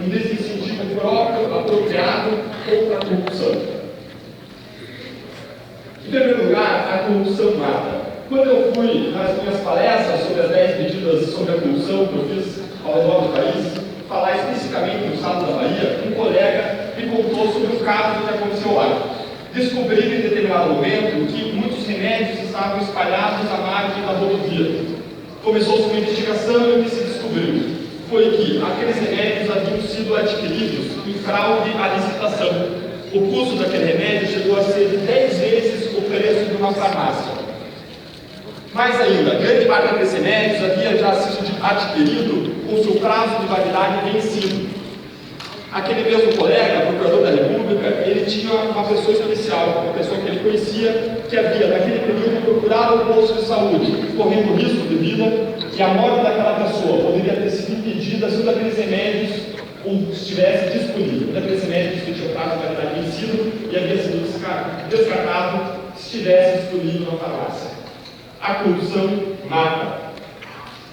um desincentivo próprio, apropriado contra a corrupção. Em primeiro lugar, a corrupção mata. Quando eu fui nas minhas palestras sobre as 10 medidas sobre a corrupção que eu fiz ao redor do país, falar especificamente no estado da Bahia, um colega me contou sobre um caso que aconteceu lá. Descobri em determinado momento que muitos remédios estavam espalhados à margem da rodovia. Começou-se uma investigação e o que se descobriu foi que aqueles remédios haviam sido adquiridos em fraude à licitação. O custo daquele remédio chegou a ser de 10 vezes o preço de uma farmácia. Mais ainda, grande parte daqueles remédios havia já sido adquirido com seu prazo de validade vencido. Aquele mesmo colega, procurador da República, ele tinha uma pessoa especial, uma pessoa que ele conhecia, que havia, naquele período, procurado o posto de saúde, correndo risco de vida, e a morte daquela pessoa poderia ter sido impedida se um daqueles remédios estivesse disponível. Um daqueles remédios que tinha prazo de validade vencido e havia sido descartado se estivesse disponível na farmácia. A corrupção mata.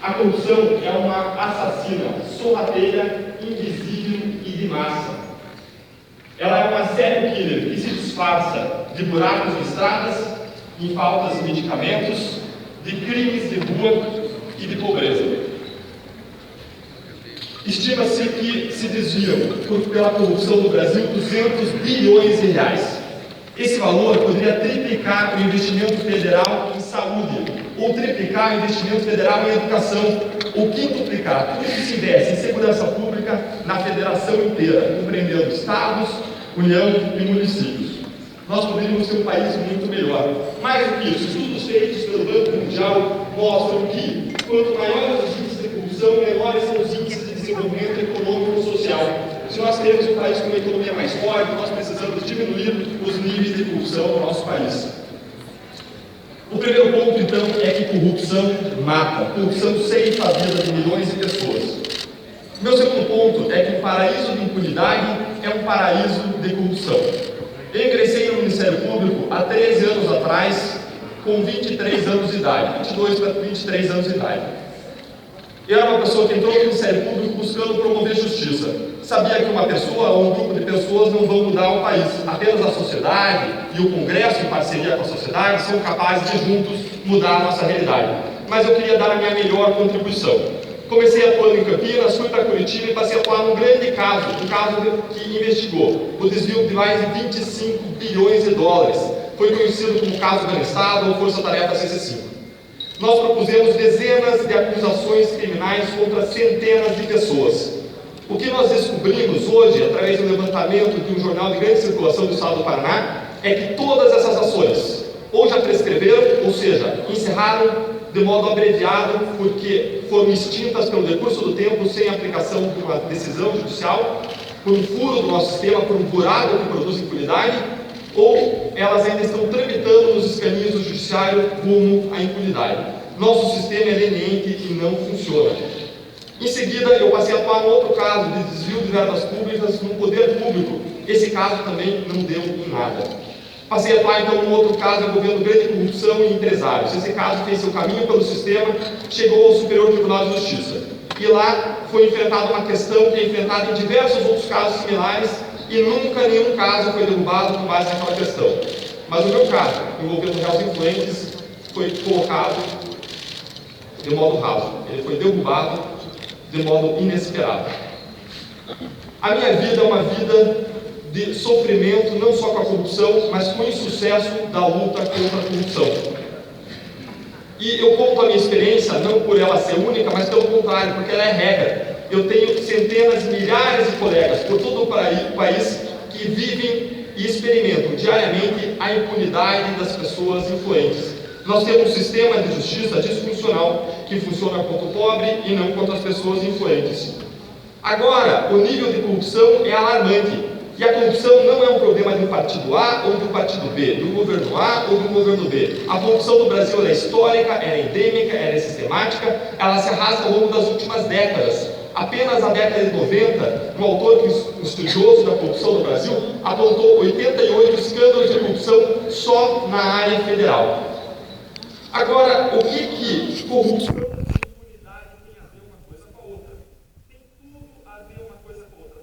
A corrupção é uma assassina sorrateira, invisível e de massa. Ela é uma serial killer que se disfarça de buracos de estradas, de faltas de medicamentos, de crimes de rua e de pobreza. Estima-se que se desviam pela corrupção no Brasil 200 bilhões de reais. Esse valor poderia triplicar o investimento federal em saúde, ou triplicar o investimento federal em educação, ou quintuplicar tudo que se investe em segurança pública na federação inteira, compreendendo estados, União e municípios. Nós poderíamos ter um país muito melhor. Mais do que isso, estudos feitos pelo Banco Mundial mostram que quanto maiores os índices de corrupção, menores são os índices de desenvolvimento econômico e social. Se nós queremos um país com uma economia mais forte, nós precisamos diminuir os níveis de corrupção no nosso país. O primeiro ponto, então, é que corrupção mata. Corrupção ceifa a vida de milhões de pessoas. O meu segundo ponto é que o paraíso de impunidade é um paraíso de corrupção. Eu ingressei no Ministério Público há 13 anos atrás, com 23 anos de idade, 22 para 23 anos de idade. Eu era uma pessoa que entrou no Ministério Público buscando promover justiça. Sabia que uma pessoa ou um grupo de pessoas não vão mudar o país. Apenas a sociedade e o Congresso, em parceria com a sociedade, são capazes de juntos mudar a nossa realidade. Mas eu queria dar a minha melhor contribuição. Comecei atuando em Campinas, fui para Curitiba e passei a atuar num grande caso, um caso que investigou o desvio de mais de 25 bilhões de dólares. Foi conhecido como caso Banestado ou Força Tarefa CC5. Nós propusemos dezenas de acusações criminais contra centenas de pessoas. O que nós descobrimos hoje, através do levantamento de um jornal de grande circulação do estado do Paraná, é que todas essas ações ou já prescreveram, ou seja, encerraram de modo abreviado, porque foram extintas pelo decurso do tempo, sem aplicação de uma decisão judicial, por um furo do nosso sistema, por um buraco que produz impunidade, ou elas ainda estão tramitando nos escaninhos do judiciário rumo à impunidade. Nosso sistema é leniente e não funciona. Em seguida, eu passei a atuar em outro caso de desvio de verbas públicas no poder público. Esse caso também não deu em nada. Passei a atuar, então, num outro caso envolvendo grande corrupção e empresários. Esse caso fez seu caminho pelo sistema, chegou ao Superior Tribunal de Justiça. E lá foi enfrentada uma questão que é enfrentada em diversos outros casos similares e nunca nenhum caso foi derrubado com base naquela questão. Mas o meu caso, envolvendo réus influentes, foi colocado de modo raso. Ele foi derrubado de modo inesperado. A minha vida é uma vida de sofrimento, não só com a corrupção, mas com o insucesso da luta contra a corrupção. E eu conto a minha experiência, não por ela ser única, mas pelo contrário, porque ela é regra. Eu tenho centenas, milhares de colegas por todo o país que vivem e experimentam diariamente a impunidade das pessoas influentes. Nós temos um sistema de justiça disfuncional que funciona contra o pobre e não contra as pessoas influentes. Agora, o nível de corrupção é alarmante. E a corrupção não é um problema de um partido A ou de um partido B, de um governo A ou de um governo B. A corrupção no Brasil ela é histórica, ela é endêmica, ela é sistemática, ela se arrasta ao longo das últimas décadas. Apenas na década de 90, um autor estudioso da corrupção no Brasil apontou 88 escândalos de corrupção só na área federal. Agora, o que corrupção e impunidade tem a ver uma coisa com a outra? Tem tudo a ver uma coisa com a outra.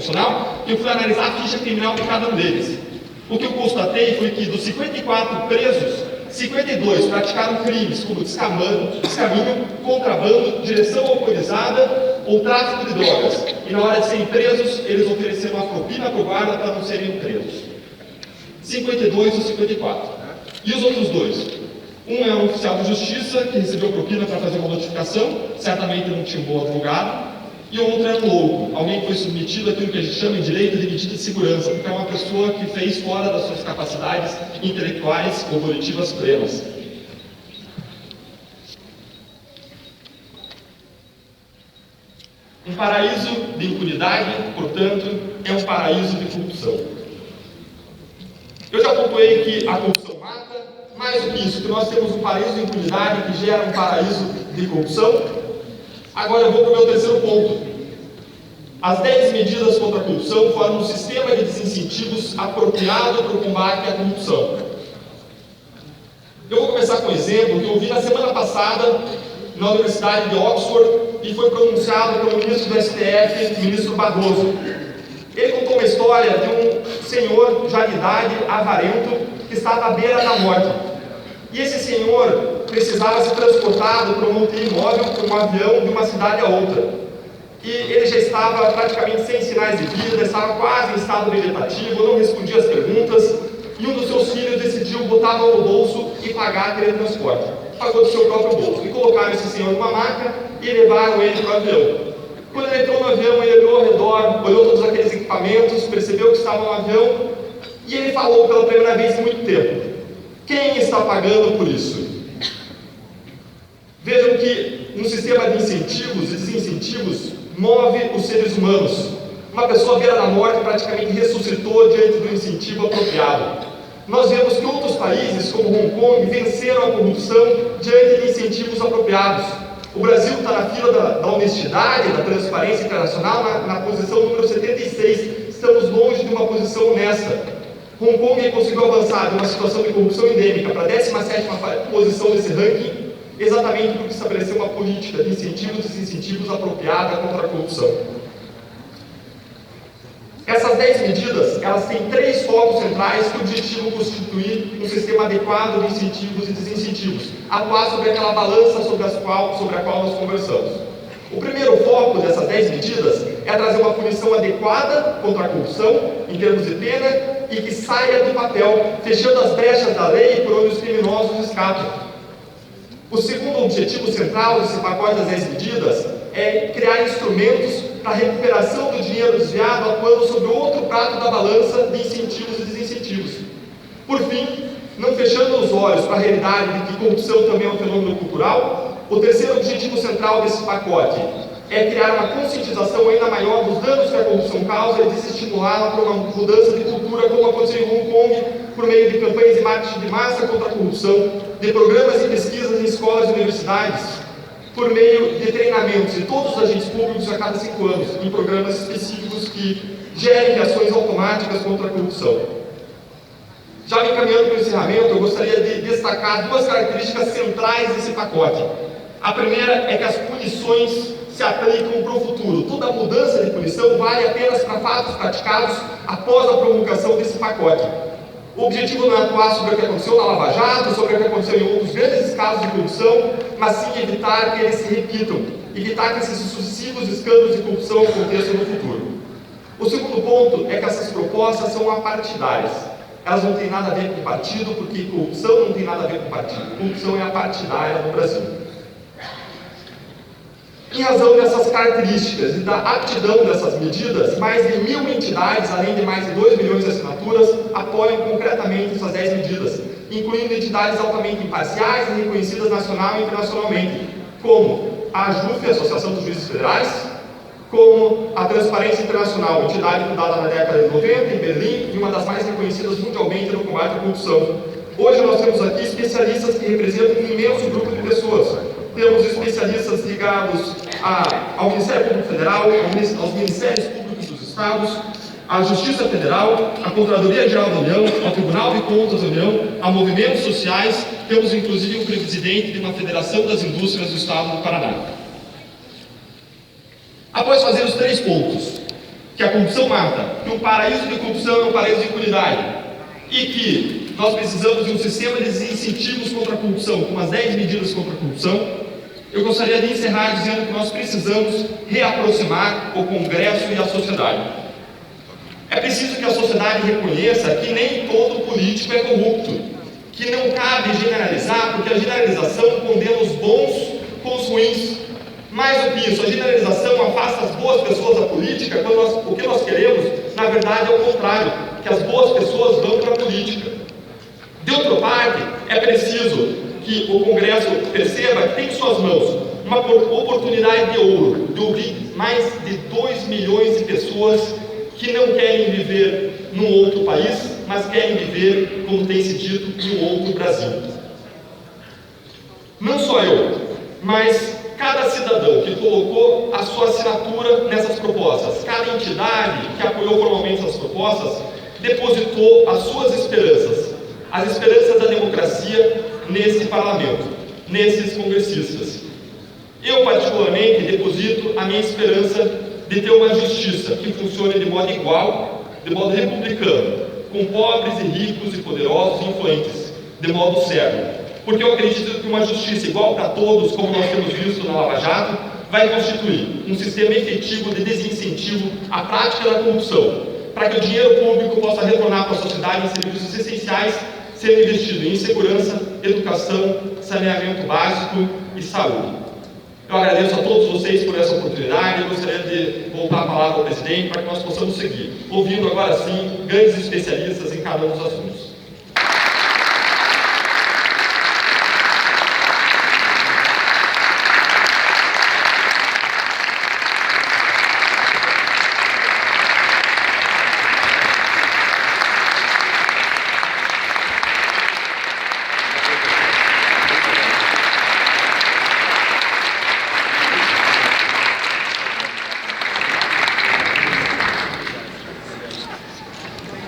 constitucional e eu fui analisar a ficha criminal de cada um deles. O que eu constatei foi que dos 54 presos, 52 praticaram crimes como descaminho, contrabando, direção autorizada ou tráfico de drogas. E na hora de serem presos, eles ofereceram uma propina para o guarda para não serem presos. 52 ou 54. E os outros dois? Um é um oficial de justiça que recebeu propina para fazer uma notificação, certamente não tinha um bom advogado. E o outro é um louco, alguém que foi submetido àquilo que a gente chama em direito de medida de segurança, porque é uma pessoa que fez fora das suas capacidades intelectuais ou volitivas plenas. Um paraíso de impunidade, portanto, é um paraíso de corrupção. Eu já pontuei que a corrupção mata, mais do que isso, que nós temos um paraíso de impunidade que gera um paraíso de corrupção. Agora eu vou para o meu terceiro ponto. As 10 medidas contra a corrupção formam um sistema de desincentivos apropriado para o combate à corrupção. Eu vou começar com um exemplo que eu ouvi na semana passada na Universidade de Oxford e foi pronunciado pelo ministro do STF, ministro Barroso. Ele contou uma história de um senhor já de idade, avarento, que estava à beira da morte. E esse senhor precisava ser transportado para um automóvel, para um avião, de uma cidade a outra. E ele já estava praticamente sem sinais de vida, estava quase em estado vegetativo, não respondia às perguntas, e um dos seus filhos decidiu botar no bolso e pagar aquele transporte. Pagou do seu próprio bolso. E colocaram esse senhor numa maca e levaram ele para o avião. Quando ele entrou no avião, ele olhou ao redor, olhou todos aqueles equipamentos, percebeu que estava no avião, e ele falou pela primeira vez em muito tempo: quem está pagando por isso? Vejam que um sistema de incentivos e desincentivos move os seres humanos. Uma pessoa à beira da morte praticamente ressuscitou diante do incentivo apropriado. Nós vemos que outros países, como Hong Kong, venceram a corrupção diante de incentivos apropriados. O Brasil está na fila da honestidade, da transparência internacional, na posição número 76. Estamos longe de uma posição honesta. Hong Kong conseguiu avançar de uma situação de corrupção endêmica para a 17ª posição desse ranking, exatamente porque estabeleceu uma política de incentivos e desincentivos apropriada contra a corrupção. Essas 10 medidas, elas têm 3 focos centrais que objetivam constituir um sistema adequado de incentivos e desincentivos, atuar sobre aquela balança sobre a qual nós conversamos. O primeiro foco dessas 10 medidas é trazer uma punição adequada contra a corrupção, em termos de pena, e que saia do papel, fechando as brechas da lei por onde os criminosos escapam. O segundo objetivo central desse pacote das 10 medidas é criar instrumentos para a recuperação do dinheiro desviado, atuando sobre outro prato da balança de incentivos e desincentivos. Por fim, não fechando os olhos para a realidade de que corrupção também é um fenômeno cultural, o terceiro objetivo central desse pacote é criar uma conscientização ainda maior dos danos que a corrupção causa e desestimulá-la para uma mudança de cultura, como aconteceu em Hong Kong, por meio de campanhas de marketing de massa contra a corrupção, de programas e pesquisas em escolas e universidades, por meio de treinamentos de todos os agentes públicos a cada 5 anos, em programas específicos que gerem reações automáticas contra a corrupção. Já me encaminhando para o encerramento, eu gostaria de destacar 2 características centrais desse pacote. A primeira é que as punições se aplicam para o futuro. Toda mudança de punição vale apenas para fatos praticados após a promulgação desse pacote. O objetivo não é atuar sobre o que aconteceu na Lava Jato, sobre o que aconteceu em outros grandes casos de corrupção, mas sim evitar que eles se repitam, evitar que esses sucessivos escândalos de corrupção aconteçam no futuro. O segundo ponto é que essas propostas são apartidárias. Elas não têm nada a ver com partido, porque corrupção não tem nada a ver com partido. Corrupção é apartidária no Brasil. Em razão dessas características e da aptidão dessas medidas, mais de 1.000 entidades, além de mais de 2 milhões de assinaturas, apoiam concretamente essas 10 medidas, incluindo entidades altamente imparciais e reconhecidas nacional e internacionalmente, como a AJUF, Associação dos Juízes Federais, como a Transparência Internacional, entidade fundada na década de 90 em Berlim e uma das mais reconhecidas mundialmente no combate à corrupção. Hoje nós temos aqui especialistas que representam um imenso grupo de pessoas. Temos especialistas ligados ao Ministério Público Federal, aos Ministérios Públicos dos Estados, à Justiça Federal, à Contradoria Geral da União, ao Tribunal de Contas da União, a movimentos sociais. Temos inclusive um presidente de uma Federação das Indústrias do Estado do Paraná. Após fazer os 3 pontos, que a corrupção mata, que um paraíso de corrupção é um paraíso de impunidade, e que nós precisamos de um sistema de incentivos contra a corrupção, com umas 10 medidas contra a corrupção, eu gostaria de encerrar dizendo que nós precisamos reaproximar o Congresso e a sociedade. É preciso que a sociedade reconheça que nem todo político é corrupto, que não cabe generalizar, porque a generalização condena os bons com os ruins. Mais do que isso, a generalização afasta as boas pessoas da política, quando o que nós queremos, na verdade, é o contrário, que as boas pessoas vão para a política. De outra parte, é preciso que o Congresso perceba que tem em suas mãos uma oportunidade de ouro, de ouvir mais de 2 milhões de pessoas que não querem viver num outro país, mas querem viver, como tem se dito, em um outro Brasil. Não só eu, mas cada cidadão que colocou a sua assinatura nessas propostas, cada entidade que apoiou formalmente essas propostas, depositou as suas esperanças, as esperanças da democracia nesse parlamento, nesses congressistas. Eu, particularmente, deposito a minha esperança de ter uma justiça que funcione de modo igual, de modo republicano, com pobres e ricos e poderosos e influentes, de modo sério. Porque eu acredito que uma justiça igual para todos, como nós temos visto na Lava Jato, vai constituir um sistema efetivo de desincentivo à prática da corrupção, para que o dinheiro público possa retornar para a sociedade em serviços essenciais, sendo investido em segurança, educação, saneamento básico e saúde. Eu agradeço a todos vocês por essa oportunidade e gostaria de voltar a palavra ao presidente para que nós possamos seguir, ouvindo agora sim grandes especialistas em cada um dos assuntos.